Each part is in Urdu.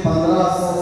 1500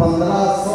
1500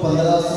1500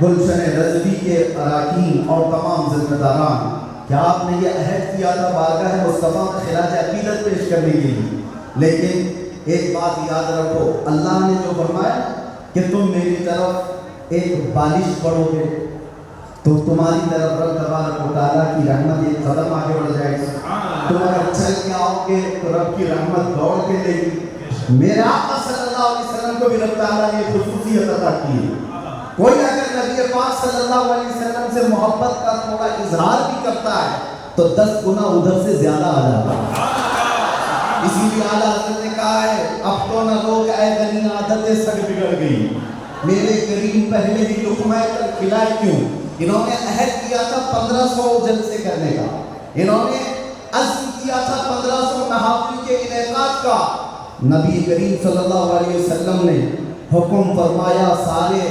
گلشن رضوی کے اراکین اور تمام ذمہ داران کہ آپ نے یہ عہد کیا تھا بارگاہ مصطفیٰ میں خراج عقیدت پیش کرنے کے لیے، لیکن ایک بات یاد رکھو، اللہ نے جو فرمایا کہ تم میری طرف ایک بالش پڑھو گے تو تمہاری طرف رب تبارک و تعالیٰ کی رحمت ایک قدم آگے بڑھ جائے گی، تم اگر چل کے آؤ گے تو رب کی رحمت دوڑ کے لے گی۔ میرے آقا صلی اللہ علیہ وسلم کو بھی رب تعالیٰ نے خصوصیت عطا کی ہے، کوئی اگر نبی پاک صلی اللہ علیہ وسلم سے محبت کا تھوڑا اظہار بھی کرتا ہے تو 10 گنا ادھر سے زیادہ آ جاتا ہے۔ اسی لیے اعلیٰ حضرت نے کہا ہے اب تو نہ لوگ اے غنی عادتیں سگ بگڑ گئی، میرے کریم پہلے ہی لقمہ کھلائے کیوں؟ انہوں نے عہد کیا تھا 1500 جلسے کرنے کا، انہوں نے عزم کیا تھا 1500 محافل کے انعقاد کا، نبی کریم صلی اللہ علیہ وسلم نے حکم فرمایا سارے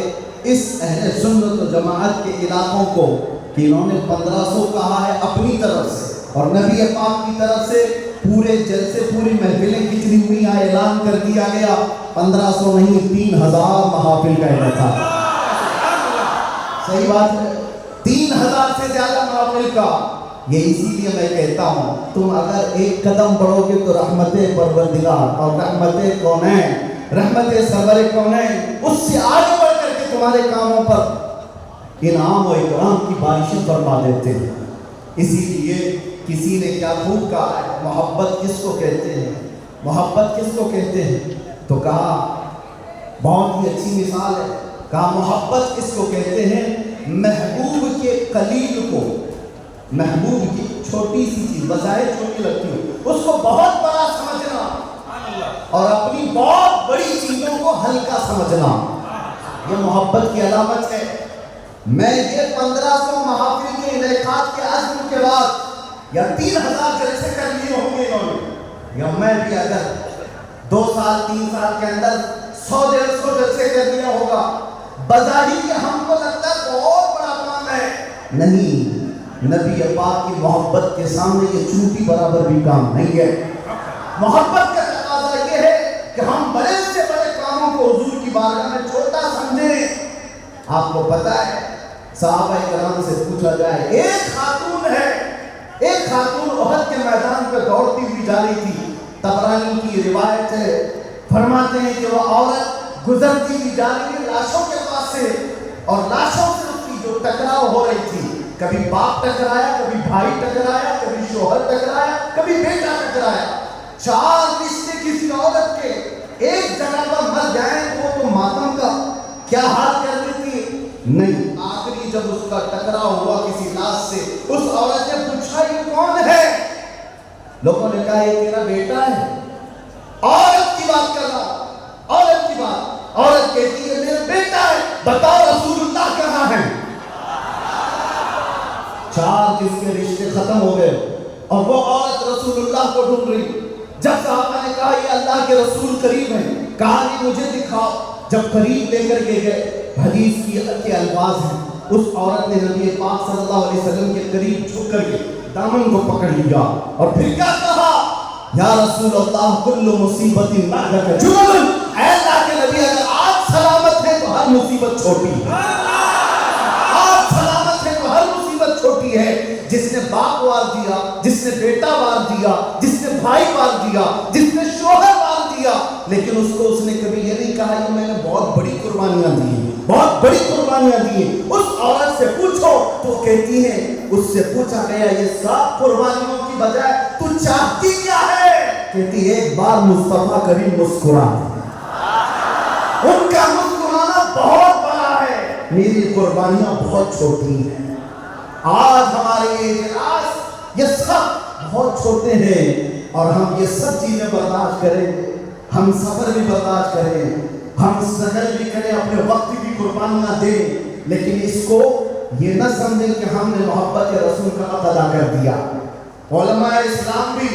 اس اہل سنت و جماعت کے علاقوں کو کہ انہوں نے 1500 کہا ہے اپنی طرف سے، اور نبی پاک کی طرف سے پورے جلسے پوری محفلیں کتنی ہوئی ہیں اعلان کر دیا گیا 1500 نہیں 3000 محافل کا انعقاد۔ صحیح بات ہے، 3000 سے زیادہ محافل کا۔ یہ اسی لیے میں کہتا ہوں تم اگر ایک قدم بڑھو گے تو رحمت پروردگار اور رحمت کونین، رحمت سرور کونین اس سے آگے بڑھ کر کے تمہارے کاموں پر انعام و اکرام کی بارشیں فرما دیتے ہیں۔ اسی لیے کسی نے کیا خوب کہا ہے محبت کس کو کہتے ہیں، محبت کس کو کہتے ہیں، تو کہا بہت ہی اچھی مثال ہے، کہا محبت کس کو کہتے ہیں، محبوب کے قلیل کو، محبوب کی چھوٹی سی چیز بظاہر چھوٹی لگتی ہے اس کو بہت بڑا سمجھنا اور اپنی بہت بڑی چیزوں کو ہلکا سمجھنا، یہ محبت کی علامت ہے۔ میں یہ 1500 محافل کے انعقاد کے عزم کے بعد یا 3000 جلسے کر لیے ہوں گے انہوں نے، یا میں بھی اگر 2 سال 3 سال کے اندر 100-150 جلسے کر لیا ہوگا، بظاہر کہ ہم کو لگتا ہے بہت بڑا کام ہے، نہیں، نبی پاک کی محبت کے سامنے یہ چوٹی برابر بھی کام نہیں ہے۔ محبت کا تقاضا یہ ہے کہ ہم بڑے سے بڑے کاموں کو حضور کی بارگاہ میں چھوٹا سمجھیں۔ آپ کو پتا ہے صحابہ کرام سے پوچھا جائے، ایک خاتون ہے، ایک خاتون احد کے میدان پہ دوڑتی ہوئی جا رہی تھی، طبرانی کی روایت ہے، فرماتے ہیں کہ وہ عورت گزرتی ہوئی جا رہی ہے لاشوں کے پاس سے، اور لاشوں سے اس کی جو ٹکراؤ ہو رہی تھی، کبھی باپ ٹکرایا، کبھی بھائی ٹکرایا، کبھی شوہر ٹکرایا، کبھی بیٹا ٹکرایا، 4 رشتے کسی عورت کے ایک جگہ پر مر جائیں تو وہ تو ماتم کا کیا حال کر دیتی ہے؟ نہیں، آخری جب اس کا ٹکراؤ ہوا کسی لاش سے، اس عورت نے پوچھا یہ کون ہے؟ لوگوں نے کہا یہ تیرا بیٹا ہے۔ عورت کی بات کر رہا، عورت کی بات، عورت کہتی ہے میرا بیٹا ہے، بتاؤ رسول اللہ کہاں ہے؟ 4 جس کے رشتے ختم ہو گئے اور وہ عورت رسول اللہ کو ڈھونڈ رہی۔ جب صحابہ نے کہا یہ اللہ کے رسول قریب ہیں، کہا نہیں مجھے دکھاؤ، جب قریب لے کر کے گئے، حدیث کے الفاظ ہیں، اس عورت نے نبی پاک صلی اللہ علیہ وسلم کے قریب جھک کر کے دامن کو پکڑ لیا اور پھر کیا کہا، یا رسول اللہ کل مصیبت بعدک جبل، اے اللہ کے نبی اگر آپ سلامت ہیں تو ہر مصیبت چھوٹی ہے، آپ سلامت ہیں تو ہر مصیبت چھوٹی ہے۔ جس نے باپ وار دیا، جس نے بیٹا وار دیا، جس نے بھائی وار دیا، جس نے شوہر وار دیا، لیکن اس نے کبھی یہ نہیں کہا کہ میں نے بہت بڑی قربانیاں دی ہیں، بہت بڑی قربانیاں دی ہیں۔ اس عورت سے پوچھو تو کہتی ہے، اس سے پوچھا گیا یہ سب قربانیوں کی بجائے تو چاہتی کیا ہے؟ کہتی ایک بار مصطفیٰ کریم مسکرا، ان کا مسکرانا بہت بڑا ہے، میری قربانیاں بہت چھوٹی ہیں۔ آج ہمارے اجلاس یہ سب بہت چھوٹے ہیں اور ہم یہ سب چیزیں برداشت کریں، ہم سفر بھی برداشت کریں، ہم سفر بھی کریں، اپنے وقت کی قربانیاں دیں، لیکن اس کو یہ نہ سمجھیں کہ ہم نے محبت رسول کا حق ادا کر دیا۔ علماء اسلام بھی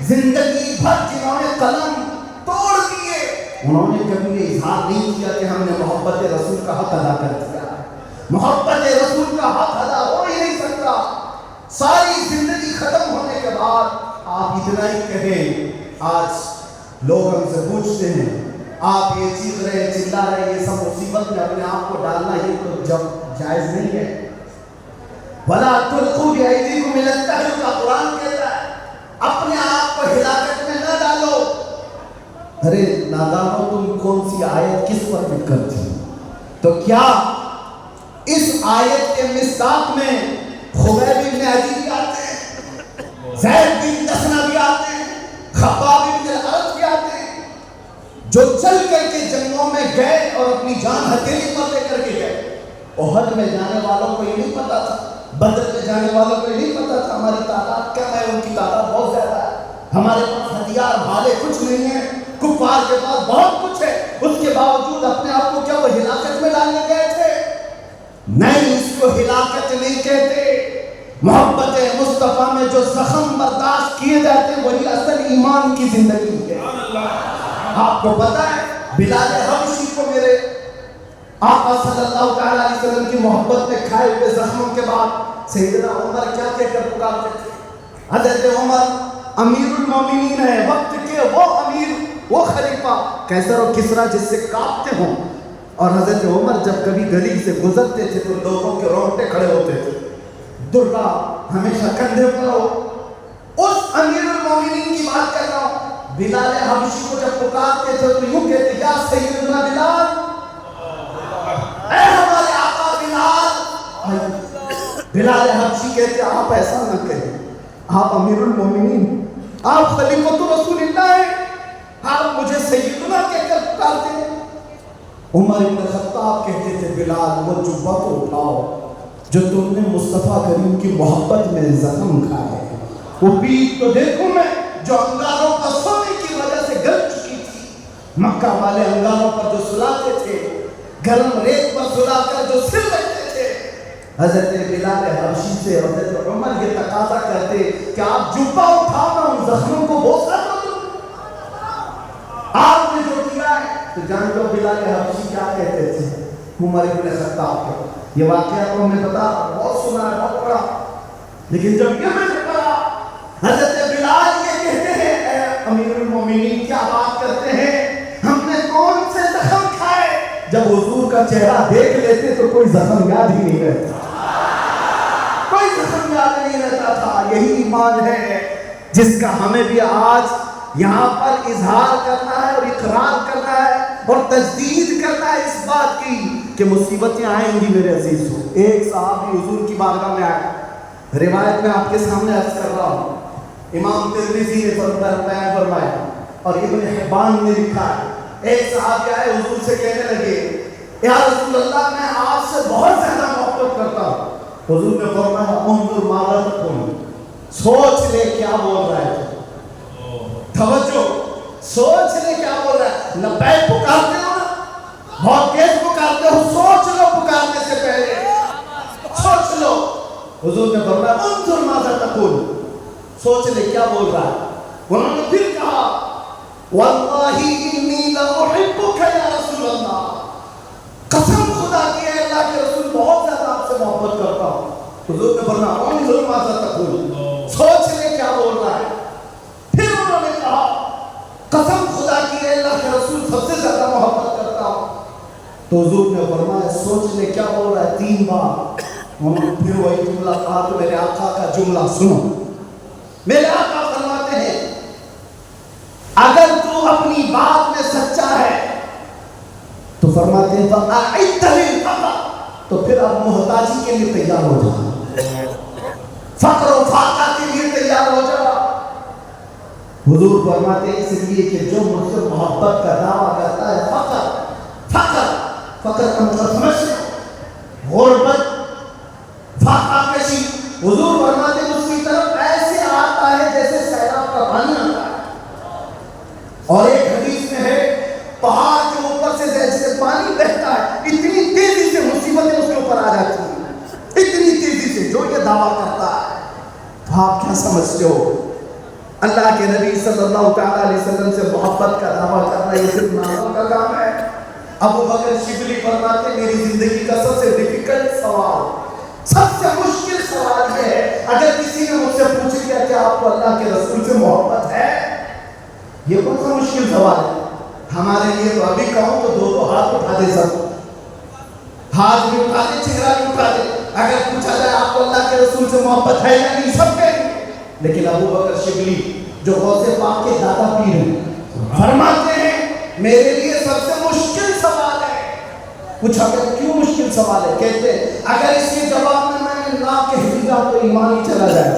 زندگی بھر جنہوں نے قلم توڑ دیے، انہوں نے کبھی یہ اظہار نہیں کیا کہ ہم نے محبت رسول کا حق ادا کر دیا۔ محبت رسول کا حق ادا ہو ہی نہیں سکتا۔ ساری زندگی ختم ہونے کے بعد آپ اتنا ہی کہیں، آج لوگ ہم سے پوچھتے ہیں آپ یہ چیخ رہے چلا رہے، یہ سب مصیبت میں اپنے آپ کو ڈالنا یہ تو جائز نہیں ہے۔ وَلَا تُلْقُوا بِأَيْدِيكُمْ إِلَى التَّهْلُكَةِ کا قرآن کہتا ہے اپنے آپ کو ہلاکت میں نہ ڈالو۔ ارے نادانو، تم کون سی آیت کس پر فکر تھی؟ تو کیا اس آیت کے مصداق میں خبیب بن عدی بھی آتے ہیں، زید بن دسنہ بھی آتے ہیں، خباب بن الارت بھی آتے ہیں، جو چل کر کے جنگوں میں گئے اور اپنی جان ہتھیلی پر لے کر کے گئے۔ احد میں جانے والوں کو یہ نہیں پتا تھا، بدر میں جانے والوں کو یہ نہیں پتا تھا ہماری تعداد کیا ہے، ان کی تعداد بہت زیادہ ہے، ہمارے پاس ہتھیار بھالے کچھ نہیں ہے، کفار کے پاس بہت کچھ ہے، اس کے باوجود اپنے آپ کو کیا وہ ہلاکت میں ڈالنے گئے تھے؟ نہیں، اس کو ہلاکت نہیں کہتے۔ محبت مصطفیٰ میں جو زخم برداشت کیے جاتے ہیں وہی اصل ایمان کی زندگی ہے۔ آپ کو پتا ہے بلال حبشی کو میرے آقا صلی اللہ علیہ وسلم کی محبت میں کھائے ہوئے زخموں کے بعد سیدنا عمر کیا کہہ کر پکارتے تھے؟ حضرت عمر امیر المومنین ہے، وقت کے وہ امیر، وہ خلیفہ قیصر و کسریٰ جس سے کانپتے ہوں، اور حضرت عمر جب کبھی گلی سے گزرتے تھے تو لوگوں کے رونگٹے کھڑے ہوتے تھے۔ درہ ہمیشہ کندھے پر ہو، اس امیر المومنین کی بات کر رہا ہوں۔ بلال حبشی کو جب پکارتے تھے تو یوں کہتے یا سیدنا بلال، اے ہمارے آقا بلال۔ بلال حبشی کہتے آپ ایسا نہ کہیں، آپ امیر المومنین، آپ خلیفۃ رسول اللہ ہیں، آپ مجھے سیدنا کہہ کر پکارتے ہیں۔ عمر بن خطاب کہتے تھے بلال وہ جبہ کو اٹھاؤ جو تم نے مصطفیٰ کریم کی محبت میں زخم کھائے، وہ پیٹ تو دیکھوں میں جو انگاروں پر سونے کی وجہ سے گل چکی تھی، مکہ والے انگاروں پر جو سلاتے تھے، گرم ریت پر سلا کر جو سر رکھتے تھے۔ حضرت بلال حبشی سے حضرت عمر یہ تقاضا کرتے کہ آپ جبہ اٹھاؤ ان زخموں کو بوسہ دو، آپ نے جو کیا ہے۔ تو جان لو بلال حبشی کیا کہتے تھے عمر بن خطاب کو، یہ واقعہ تو ہم نے بتا بہت سنا ہے، بہت پڑھا، لیکن جب یہ میں نے پڑھا حضرت بلال یہ کہتے ہیں اے امیر المومنین کیا بات کرتے ہیں، ہم نے کون سے زخم کھائے؟ جب حضور کا چہرہ دیکھ لیتے تو کوئی زخم یاد ہی نہیں رہتا، کوئی زخم یاد نہیں رہتا تھا۔ یہی ایمان ہے جس کا ہمیں بھی آج یہاں پر اظہار کرنا ہے اور اقرار کرنا ہے اور تجدید کرنا ہے اس بات کی کہ مصیبتیں آئیں گی میرے عزیز ہو۔ ایک صحابی حضور کی بارگاہ میں آئے، روایت میں آپ کے سامنے عرض کر رہا ہوں، امام ترمذی نے بیان فرمایا اور ابن حبان نے لکھا ہے، ایک صحابی آئے حضور سے کہنے لگے یا رسول اللہ میں آپ سے بہت زیادہ محبت کرتا ہوں۔ حضور نے فرمایا انظر ماذا تقول، سوچ لے کیا بول رہا ہے، توجہ، سوچ لے کیا بول رہا ہے۔ لبیک پکارتے ہو نا، بہت تیز پکارتے ہو، سوچ لو پکارنے سے پہلے، سوچ لو۔ حضور نے فرمایا انظر ماذا تقول، سوچ لے کیا بول رہا ہے۔ انہوں نے پھر کہا واللہ انی لأحبک یا رسول اللہ، قسم خدا کی ہے اللہ کے رسول بہت زیادہ آپ سے محبت کرتا ہوں۔ حضور نے فرمایا انظر ماذا تقول، سوچ لے کیا بول رہا ہے۔ پھر انہوں نے کہا قسم خدا کی ہے اللہ کے رسول سب سے زیادہ محبت کرتا ہوں۔ تو حضور نے فرمایا سوچ لے کیا بول رہا ہے 3 بار۔ انہوں نے پھر وہی جملہ کہا تو میرے آقا کا جملہ سنو، میرے آقا فرماتے ہیں اگر تو اپنی بات میں سچا ہے تو فرماتے ہیں فَأَعِدَّ لِلْفَقْرِ، تو پھر اب محتاجی کے لیے تیار ہو جا، فقر و فاقہ کے لیے تیار ہو جا۔ حضور فرماتے ہیں اس لیے کہ جو مجھ سے محبت کا دعویٰ کرتا ہے فقر کا مطلب سمجھتے ہیں غربت، فاقہ کشی۔ حضور فرماتے ہیں اس کی طرف ایسے آتا ہے جیسے سیلاب کا پانی آتا ہے، اور ایک حدیث میں ہے پہاڑ کے اوپر سے جیسے پانی بہتا ہے اتنی تیزی سے مصیبتیں اس کے اوپر آ جاتی ہیں، اتنی تیزی سے جو یہ دعویٰ کرتا ہے۔ آپ کیا سمجھتے ہو اللہ کے نبی صلی اللہ تعالیٰ علیہ وسلم سے محبت کا دعویٰ کرنا یہ صرف ناموں کا کام ہے؟ ابو بکر شبلی فرماتے میری زندگی کا سب سے ڈیفیکلٹ سوال، سب سے مشکل سوال یہ ہے اگر کسی نے مجھ سے پوچھ لیا کہ آپ کو اللہ کے رسول سے محبت ہے، یہ کون سا مشکل سوال ہے؟ ہمارے لیے تو ابھی کہوں تو دو ہاتھ اٹھا دے سب، ہاتھ بھی اٹھا دے، چہرہ بھی اٹھا دے. اگر پوچھا جائے آپ کو اللہ کے رسول سے محبت ہے یا نہیں، سب کہیں گے. لیکن ابو بکر شبلی جو غوث پاک کے دادا پیر ہیں، فرماتے ہیں میرے لیے سب سے مشکل سوال ہے. پوچھا کہ کیوں مشکل سوال ہے؟ کہتے ہیں اگر اس کے جواب میں نے نہ کہہ دیا تو ایمان ہی چلا جائے.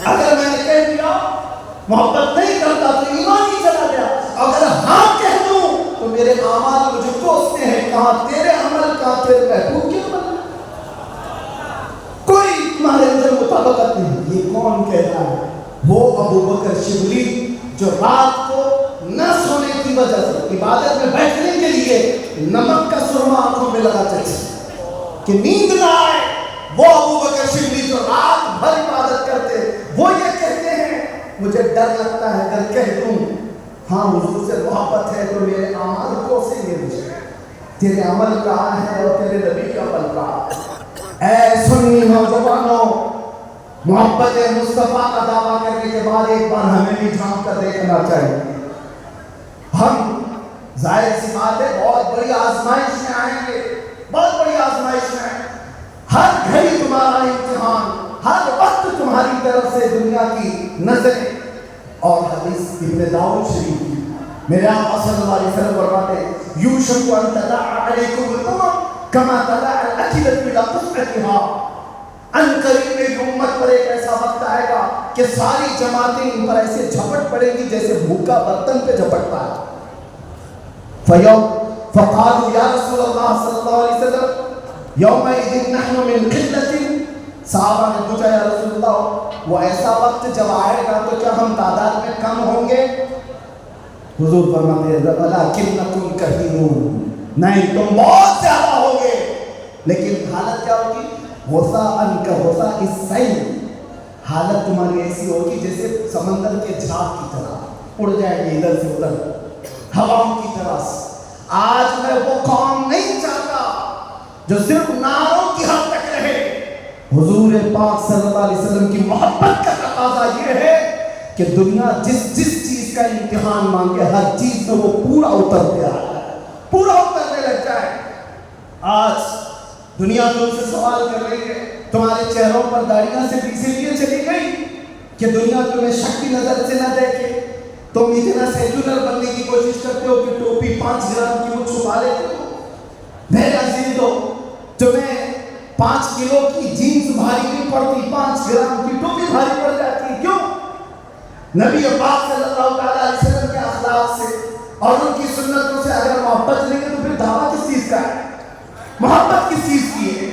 اگر میں نے کہہ دیا محبت نہیں کرتا تو ایمان ہی چلا گیا. اگر ہاں کہہ دوں تو میرے اعمال مجھے کوستے ہیں، کہاں تیرے عمل کہاں تیرے محبوب کے عمل. کوئی تمہارے اندر مطابقت نہیں. یہ کون کہتا ہے؟ وہ ابو بکر شبلی جو رات کو نہ سونے کی وجہ سے عبادت میں بیٹھنے کے لیے نمک کا سرما آنکھوں میں لگاتے تھے کہ نیند نہ آئے. وہ ابو بکر شبلی جو رات بھر عبادت کرتے، وہ یہ کہتے ہیں مجھے ڈر لگتا ہے اگر کہہ دوں ہاں حضور سے محبت ہے تو میرے اعمال کوسیں گے مجھے. تیرے عمل کہاں ہے اور تیرے نبی کا عمل کہاں ہے؟ اے سنی نوجوانوں، محبت مصطفیٰ کا دعویٰ کرنے کے بعد ایک بار ہمیں بھی جھانک کر دیکھنا چاہیے. ہم ظاہر سی بات ہے بہت بڑی آزمائش میں آئیں گے، بہت بڑی آزمائش میں. ہر گھڑی تمہارا امتحان، ہر وقت تمہاری طرف سے دنیا کی نظریں. اور حدیث ابن داؤد شریف کی میرے آقا صلی اللہ علیہ وسلم فرماتے ہیں یوشک ان تداعى علیکم الامم کما تداعى الاکلۃ الى قصعتها. ان قریب میری امت پر ایک ایسا وقت آئے گا کہ ساری جماعتیں ان پر ایسے جھپٹ پڑیں گی جیسے بھوکا برتن پہ جھپٹتا ہے. فقالوا یا رسول اللہ صلی اللہ علیہ وسلم یومئذ نحن من قلۃ. صحابہ نے پوچھا یا رسول اللہ وہ ایسا وقت جب آئے گا تو کیا ہم تعداد میں کم ہوں گے؟ حضور فرماتے ہیں ولکنکم کثیرون، نہیں تم بہت زیادہ ہوگے. لیکن حالت کیا ہوگی؟ غثاءً كغثاء السیل. حالت تمہاری ایسی ہوگی جیسے سمندر کے جھاگ کی طرح، اڑ جائے گی ادھر سے ادھر ہواؤں کی طرح. آج میں وہ قوم نہیں چاہتا جو صرف نعروں کی حد تک رہے. حضور پاک صلی اللہ علیہ وسلم کی محبت کا تقاضا یہ ہے کہ دنیا جس چیز کا امتحان مانگے ہر چیز میں وہ پورا اترتے آئے، پورا اترنے لگ جائے. آج دنیا تم سے سوال کر رہی ہے، تمہارے چہروں پر داڑیاں سے اسی لیے چلی گئی کہ دنیا تمہیں شک کی نظر سے نہ دیکھے. تم اتنا سیکولر بننے کی کوشش کرتے ہو کہ ٹوپی 5 گرام کی وہ چھپا لیتے ہو. میرے عزیز ہو، تمہیں 5 کلو کی جینس بھاری نہیں پڑتی، 5 گرام کی ٹوپی بھاری پڑ جاتی. کیوں؟ نبی پاک صلی اللہ علیہ وسلم کے اخلاق سے اور ان کی سنتوں سے اگر محبت نہیں ہے تو پھر دعویٰ کس چیز کا ہے؟ محبت کس چیز کی ہے؟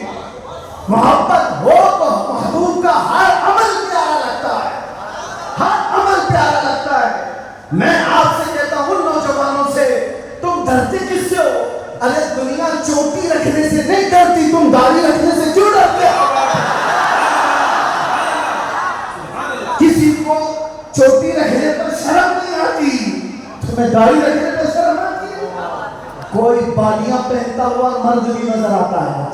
محبت ہو تو محبوب کا ہر عمل پیارا لگتا ہے، ہر عمل پیارا لگتا ہے. میں آپ سے کہتا ہوں نوجوانوں سے، تم ڈرتے کس سے ہو؟ ارے دنیا چوٹی رکھنے سے نہیں ڈرتی، تم داڑھی رکھنے سے کیوں ڈرتے ہو؟ کسی کو چوٹی رکھنے پر شرم نہیں آتی، تمہیں داڑھی رکھنے پر شرم آتی ہے؟ کوئی بالیاں پہنتا ہوا مرد بھی نظر آتا ہے،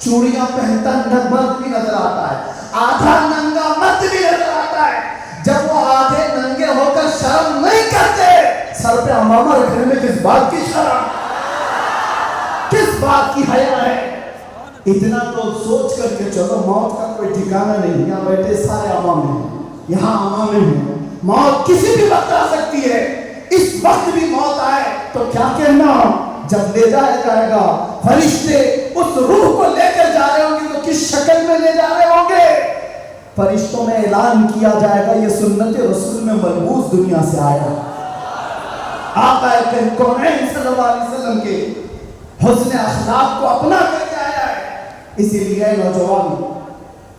چوڑیاں پہنتا مرد بھی نظر آتا ہے، آدھا ننگا مرد بھی نظر آتا ہے. جب وہ آدھے ننگے ہو کر شرم نہیں کرتے، سر پہ امامہ رکھنے میں کس بات کی شرم، کس بات کی حیا ہے؟ اتنا تو سوچ کر کے چلو موت کا کوئی ٹھکانہ نہیں. یہاں بیٹھے سارے عوام ہیں، یہاں عوام ہیں، موت کسی بھی وقت آ سکتی ہے. اس وقت بھی موت آئے تو کیا کہنا؟ جب لے جایا جائے گا فرشتے اس روح کو لے کر جا رہے ہوں گے تو کس شکل میں لے جا رہے ہوں گے؟ فرشتوں میں اعلان کیا جائے گا یہ سنت رسول میں ملبوس دنیا سے آیا. آقا کونین صلی اللہ علیہ وسلم کے حسن اخلاق کو اپنا کر کے آیا ہے. اسی لیے نوجوان،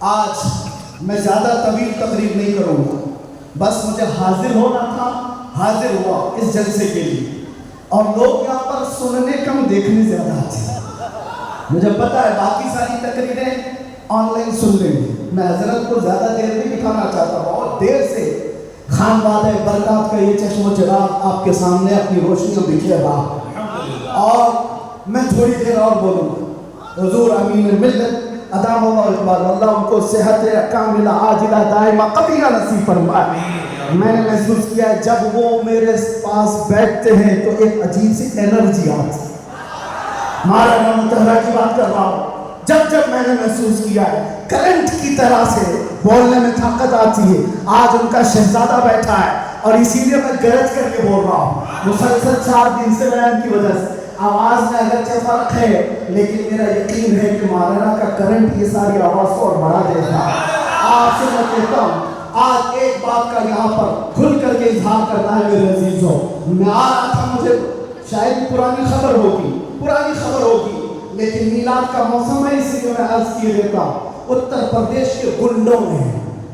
آج میں زیادہ طویل تقریر نہیں کروں گا، بس مجھے حاضر ہونا تھا، حاضر ہوا اس جلسے کے لیے. اور لوگ یہاں پر سننے کم دیکھنے زیادہ آتے ہیں. مجھے پتا ہے باقی ساری تقریریں آن لائن سن لیں گے. میں حضرت کو زیادہ دیر نہیں بٹھانا چاہتا ہوں، اور دیر سے خان وعدہ برکات کا یہ چشم و چراغ آپ کے سامنے اپنی روشنیوں بکھیر رہا، اور میں تھوڑی دیر اور بولوں گا. حضور امین ملت ادام اللہ اقبال، اللہ ان کو صحت کاملہ عاجلہ دائمہ قطعیہ نصیب فرمائے. میں نے محسوس کیا ہے جب وہ میرے پاس بیٹھتے ہیں تو ایک عجیب سی انرجی آتی ہے. مولانا مطہرہ کی بات کر رہا ہوں. جب میں نے محسوس کیا ہے کرنٹ کی طرح سے بولنے میں طاقت آتی ہے. آج ان کا شہزادہ بیٹھا ہے اور اسی لیے میں گرج کر کے بول رہا ہوں. مسلسل 4 دن سے بیان کی وجہ سے آواز میں اگرچہ فرق ہے لیکن میرا یقین ہے کہ مولانا کا کرنٹ یہ ساری آواز کو اور بڑھا دیتا ہے. آپ سے میں کہتا ہوں آج ایک بات کا یہاں پر کھل کر کے اظہار کرنا ہے میرے عزیزوں. میں آ رہا تھا, مجھے شاید پرانی خبر ہوگی لیکن میلاد کا موسم ہے اس لیے میں عرض کیے دیتا ہوں. اتر پردیش کے گنڈوں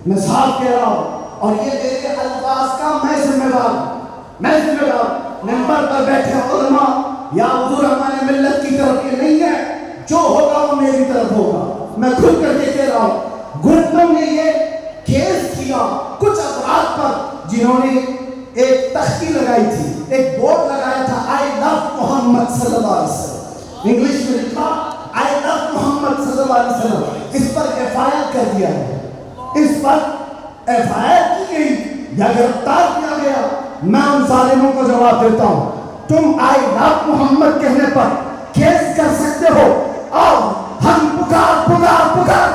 میں صاحب کہہ رہا ہوں اور یہ میرے الفاظ کا میں ذمہ دار. ممبر پر بیٹھے علماء یا حضور ہمارے ملت کی طرف یہ نہیں ہے, جو ہوگا وہ میری طرف ہوگا. میں کھل کر کے کہہ رہا ہوں گنڈوں نے یہ کیس کیا کچھ افراد پر جنہوں نے ایک تختی لگائی تھی, ایک بورڈ لگایا تھا آئی لو محمد صلی اللہ علیہ وسلم. انگلش میں لکھا آئی لو محمد صلی اللہ علیہ وسلم. اس پر ایف آئی آر کر دیا ہے, اس پر ایف آئی آر کی گئی یا گرفتار کیا گیا. میں ان ظالموں کو جواب دیتا ہوں تم آئی لو محمد کہنے پر کیس کر سکتے ہو اور ہم پکار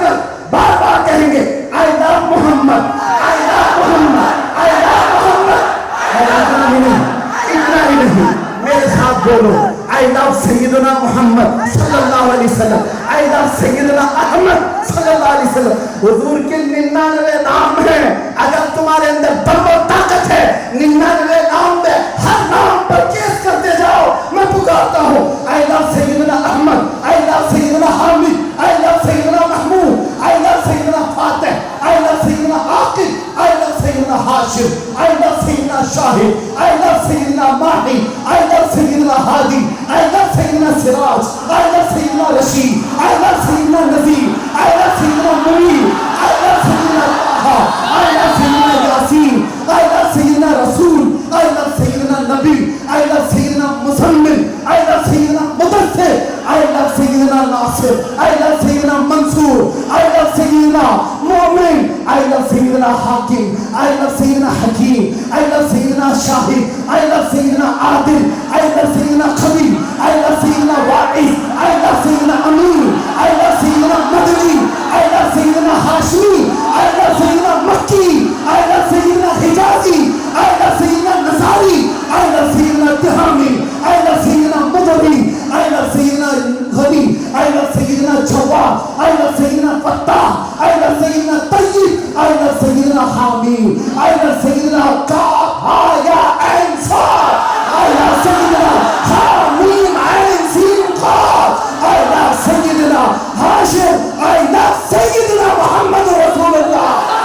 کر بار بار کہیں گے آئی لو محمد, آئی لو محمد, آئی لو محمد. اتنا ہی نہیں, میرے ساتھ بولو آئی لو سیدنا محمد صلی اللہ علیہ وسلم, آئی لو سیدنا احمد صلی اللہ علیہ وسلم. حضور کے 99 نام ہیں. اگر تمہارے اندر دم و طاقت ہے 99 نام میں ہر نام پر کیس کرتے جاؤ. میں پکارتا ہوں آئی لو سیدنا احمد, آئی لو سیدنا حامد, آئی لو سیدنا محمود, آئی لو سیدنا فاتح, آئی لو سیدنا عاقب, آئی لو سیدنا ہاشم, آئی لو سیدنا شاہد, آئی لو سیدنا ماہی, آئی لو سیدنا ہادی, آئی لو سیدنا سراج, آئی لو سیدنا رشید, آئی لو سیدنا نذیر, آئی لو سیدنا منیر, آئی لو سیدنا طه, آئی لو سیدنا یاسین, آئی لو سیدنا رسول, آئی لو سیدنا نبی, آئی لو سیدنا مزمل, آئی لو سیدنا مدثر, آئی لو سیدنا ناصر, آئی لو سیدنا منصور, آئی لو سیدنا مومن, آئی لو سیدنا حاکم, آئی لو سیدنا حکیم, آئی لو سیدنا شاہد, آئی لو سیدنا عادل, آئی لو سیدنا خبیر, آئی لو سیدنا واعظ, آئی لو سیدنا امین, آئی لو سیدنا مدنی, آئی لو سیدنا ہاشمی, آئی لو سیدنا مکی, آئی لو سیدنا حجازی, آئی لو سیدنا نصاری, آئی لو سیدنا تہامی, آئی لو سیدنا مدنی, آئی لو سیدنا غنی, آئی لو سیدنا جواد, آئی لو سیدنا فتاح, آئی لو سیدنا طیب, آئی لو سیدنا حامد, آئی لو سیدنا کاف ہا یا عین صاد, آئی لو سیدنا حامیم عین سین قاف, آئی لو سیدنا ہاشم, آئی لو سیدنا محمد رسول اللہ.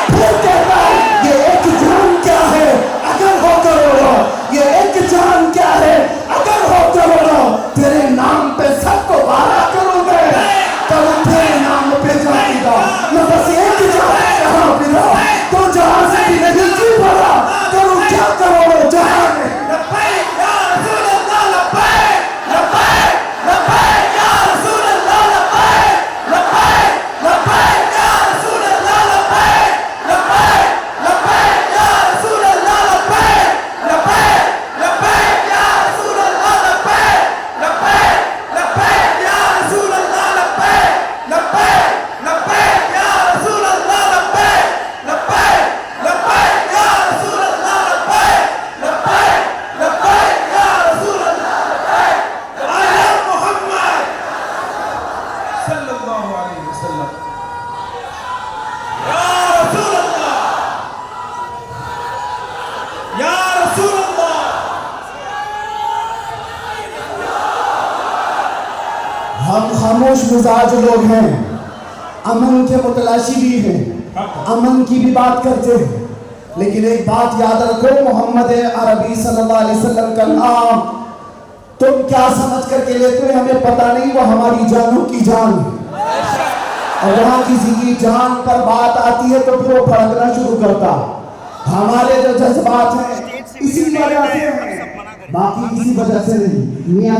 پھر کہتا ہے یہ ایک جان کیا ہے اگر ہو کروڑوں, یہ ایک جان کیا ہے اگر ہو کروڑوں, تیرے نام پہ سب کو بارہ کروں گے تو تیرے نام پہ جاتی گا. میں بس ایک جان کہاں پھرا تو جہاں سے بھی نہیں کی بھرا کروں کیا کروڑوں جہاں میں. ہم خاموش مزاج لوگ ہیں, امن کے متلاشی بھی ہیں, امن کی بھی بات کرتے ہیں, لیکن ایک بات یاد رکھو, محمد عربی صلی اللہ علیہ وسلم کا نام تم کیا سمجھ کر کے لیتے ہو ہمیں پتہ نہیں, وہ ہماری جانوں کی جان ہے. اور وہاں کسی کی جان پر بات آتی ہے تو پھر وہ بھڑکنا شروع کرتا. ہمارے جو جذبات ہیں اسی وجہ سے ہیں, باقی کسی وجہ سے نہیں.